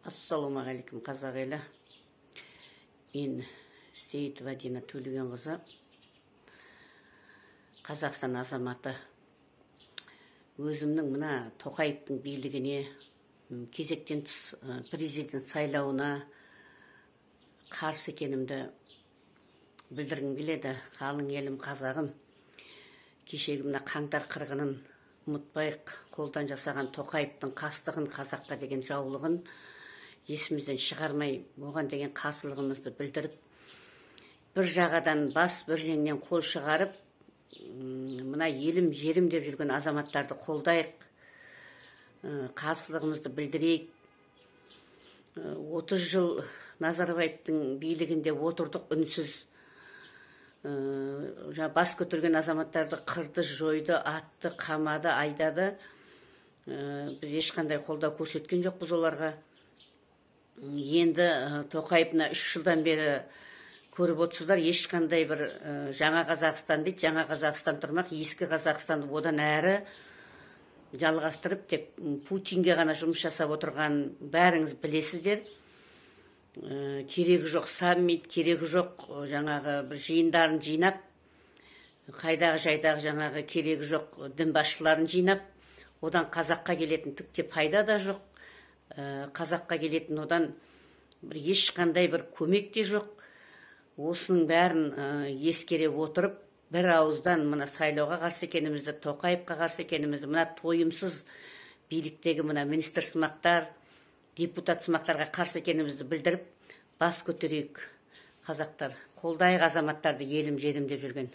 Ассалаумағалейкум, қазақ елі. Мен Сейітова Дина Төлегенқызы, Қазақстан азаматы. Өзімнің мына Тоқаевтың билігіне, кезектен тыс президент сайлауына қарсы екенімді білдіргім келеді. Қалың елім, қазағым. Кешегі мына қаңтар қырғынын ұмытпайық, қолдан жасаған Тоқаевтың қастығын, қазаққа деген жаулығын есімізден шығармай, оған деген қарсылығымызды білдіріп, бір жағадан бас, бір жеңнен қол шығарып, мына елім, жерім деп жүрген азаматтарды қолдайық, қарсылығымызды білдірейік. 30 жыл Назарбаевтың билігінде отырдық үнсіз. Бас көтерген азаматтарды қырды, жойды, атты, қамады, айдады. Біз ешқандай қолдау көрсеткен жоқпыз оларға. Енді Тоқаевна 3 жылдан бері көріп отырсыздар, ешқандай бір жаңа Қазақстан дейді, жаңа Қазақстан тұрмақ, ескі Қазақстанды одан әрі жалғастырып, тек Путинге ғана жұмыс жасап отырған бәріңіз білесіздер. Керегі жоқ саммит, керегі жоқ жаңағы бір жиындарын жинап, қайдағы жайдағы жаңағы керегі жоқ дін басшыларын жинап, одан қазаққа келетін түкте пайда да жоқ. Қазаққа келетін одан бір ешқандай бір көмек те жоқ. Осының бәрін ескере отырып, бір ауыздан мына сайлауға қарсы екенімізді, Тоқаевқа қарсы екенімізді, мына тойымсыз биліктегі мына министр сымақтар, депутат сымақтарға қарсы екенімізді білдіріп, бас көтерейік, қазақтар. Қолдайық азаматтарды, елім, жерім деп жүрген.